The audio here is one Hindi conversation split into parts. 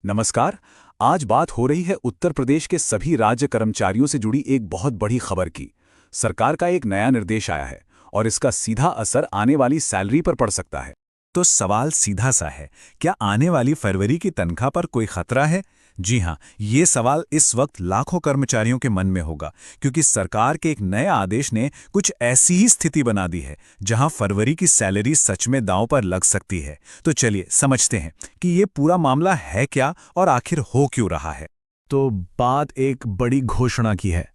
नमस्कार। आज बात हो रही है उत्तर प्रदेश के सभी राज्य कर्मचारियों से जुड़ी एक बहुत बड़ी खबर की। सरकार का एक नया निर्देश आया है और इसका सीधा असर आने वाली सैलरी पर पड़ सकता है। तो सवाल सीधा सा है, क्या आने वाली फरवरी की तनख्वाह पर कोई खतरा है? जी हां, ये सवाल इस वक्त लाखों कर्मचारियों के मन में होगा, क्योंकि सरकार के एक नए आदेश ने कुछ ऐसी ही स्थिति बना दी है जहां फरवरी की सैलरी सच में दांव पर लग सकती है। तो चलिए समझते हैं कि ये पूरा मामला है क्या और आखिर हो क्यों रहा है। तो बात एक बड़ी घोषणा की है।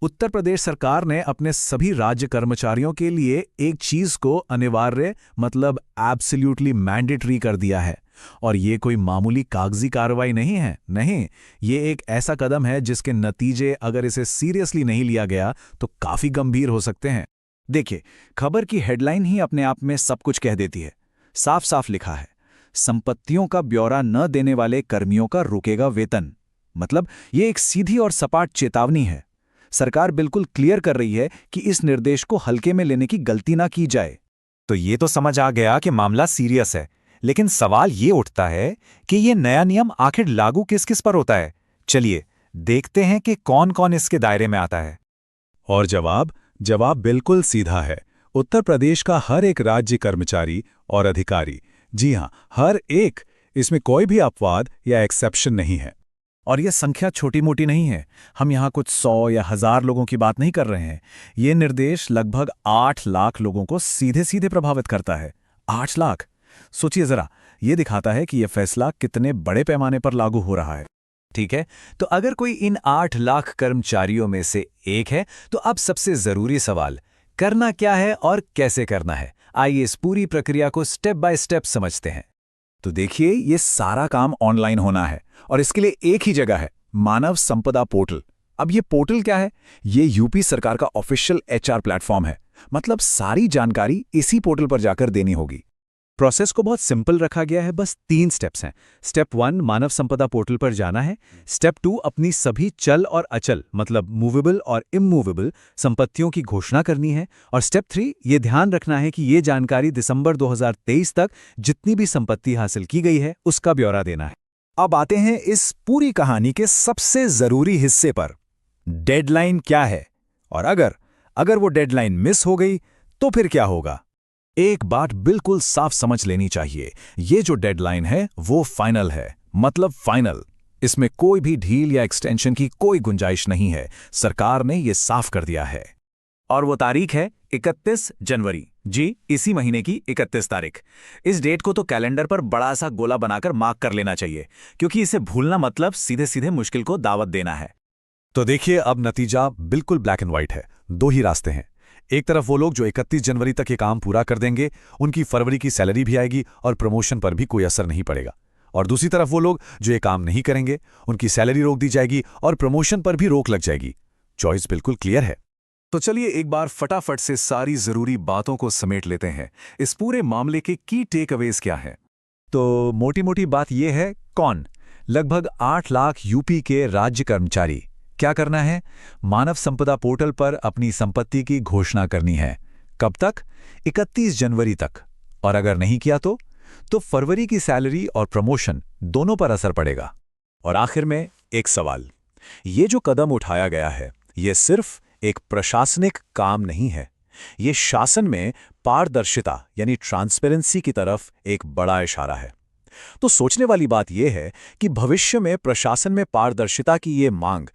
उत्तर प्रदेश सरकार ने अपने सभी राज्य कर्मचारियों के लिए एक चीज को अनिवार्य मतलब एब्सोल्युटली मैंडेटरी कर दिया है। और ये कोई मामूली कागजी कार्रवाई नहीं है, नहीं, ये एक ऐसा कदम है जिसके नतीजे अगर इसे सीरियसली नहीं लिया गया तो काफी गंभीर हो सकते हैं। देखिए, खबर की हेडलाइन ही अपने आप में सब कुछ कह देती है। साफ साफ लिखा है, संपत्तियों का ब्यौरा न देने वाले कर्मियों का रुकेगा वेतन। मतलब ये एक सीधी और सपाट चेतावनी है। सरकार बिल्कुल क्लियर कर रही है कि इस निर्देश को हल्के में लेने की गलती ना की जाए। तो ये तो समझ आ गया कि मामला सीरियस है, लेकिन सवाल ये उठता है कि ये नया नियम आखिर लागू किस किस पर होता है। चलिए देखते हैं कि कौन कौन इसके दायरे में आता है। और जवाब बिल्कुल सीधा है। उत्तर प्रदेश का हर एक राज्य कर्मचारी और अधिकारी। जी हां, हर एक। इसमें कोई भी अपवाद या एक्सेप्शन नहीं है। और यह संख्या छोटी मोटी नहीं है। हम यहाँ कुछ 100 या 1000 लोगों की बात नहीं कर रहे हैं। ये निर्देश लगभग 8 लाख लोगों को सीधे सीधे प्रभावित करता है। 8 लाख! सोचिए जरा, ये दिखाता है कि यह फैसला कितने बड़े पैमाने पर लागू हो रहा है। ठीक है, तो अगर कोई इन 8 लाख कर्मचारियों में से एक है, तो अब सबसे जरूरी सवाल, करना क्या है और कैसे करना है। आइए इस पूरी प्रक्रिया को स्टेप बाय स्टेप समझते हैं। तो देखिए, ये सारा काम ऑनलाइन होना है और इसके लिए एक ही जगह है, मानव संपदा पोर्टल। अब ये पोर्टल क्या है? ये यूपी सरकार का ऑफिशियल एचआर प्लेटफॉर्म है। मतलब सारी जानकारी इसी पोर्टल पर जाकर देनी होगी। प्रोसेस को बहुत सिंपल रखा गया है, बस 3 स्टेप्स हैं। स्टेप 1 मानव संपदा पोर्टल पर जाना है। स्टेप 2 अपनी सभी चल और अचल मतलब मूवेबल और इमूवेबल संपत्तियों की घोषणा करनी है। और स्टेप 3 ये ध्यान रखना है कि ये जानकारी दिसंबर 2023 तक जितनी भी संपत्ति हासिल की गई है उसका ब्यौरा देना है। अब आते हैं इस पूरी कहानी के सबसे जरूरी हिस्से पर। डेडलाइन क्या है? और अगर वो डेडलाइन मिस हो गई तो फिर क्या होगा? एक बात बिल्कुल साफ समझ लेनी चाहिए, ये जो डेडलाइन है वो फाइनल है, मतलब फाइनल। इसमें कोई भी ढील या एक्सटेंशन की कोई गुंजाइश नहीं है। सरकार ने ये साफ कर दिया है। और वो तारीख है 31 जनवरी। जी, इसी महीने की 31 तारीख। इस डेट को तो कैलेंडर पर बड़ा सा गोला बनाकर मार्क कर लेना चाहिए, क्योंकि इसे भूलना मतलब सीधे सीधे मुश्किल को दावत देना है। तो देखिए, अब नतीजा बिल्कुल ब्लैक एंड व्हाइट है। 2 ही रास्ते हैं। एक तरफ वो लोग जो 31 जनवरी तक ये काम पूरा कर देंगे, उनकी फरवरी की सैलरी भी आएगी और प्रमोशन पर भी कोई असर नहीं पड़ेगा। और दूसरी तरफ वो लोग जो ये काम नहीं करेंगे, उनकी सैलरी रोक दी जाएगी और प्रमोशन पर भी रोक लग जाएगी। चॉइस बिल्कुल क्लियर है। तो चलिए एक बार फटाफट से सारी जरूरी बातों को समेट लेते हैं। इस पूरे मामले के की टेकअवेज क्या हैं? तो मोटी मोटी बात यह है, कौन? लगभग 8 लाख यूपी के राज्य कर्मचारी। क्या करना है? मानव संपदा पोर्टल पर अपनी संपत्ति की घोषणा करनी है। कब तक? 31 जनवरी तक। और अगर नहीं किया तो फरवरी की सैलरी और प्रमोशन दोनों पर असर पड़ेगा। और आखिर में एक सवाल, ये जो कदम उठाया गया है, ये सिर्फ एक प्रशासनिक काम नहीं है। ये शासन में पारदर्शिता यानी ट्रांसपेरेंसी की तरफ एक बड़ा इशारा है। तो सोचने वाली बात यह है कि भविष्य में प्रशासन में पारदर्शिता की ये मांग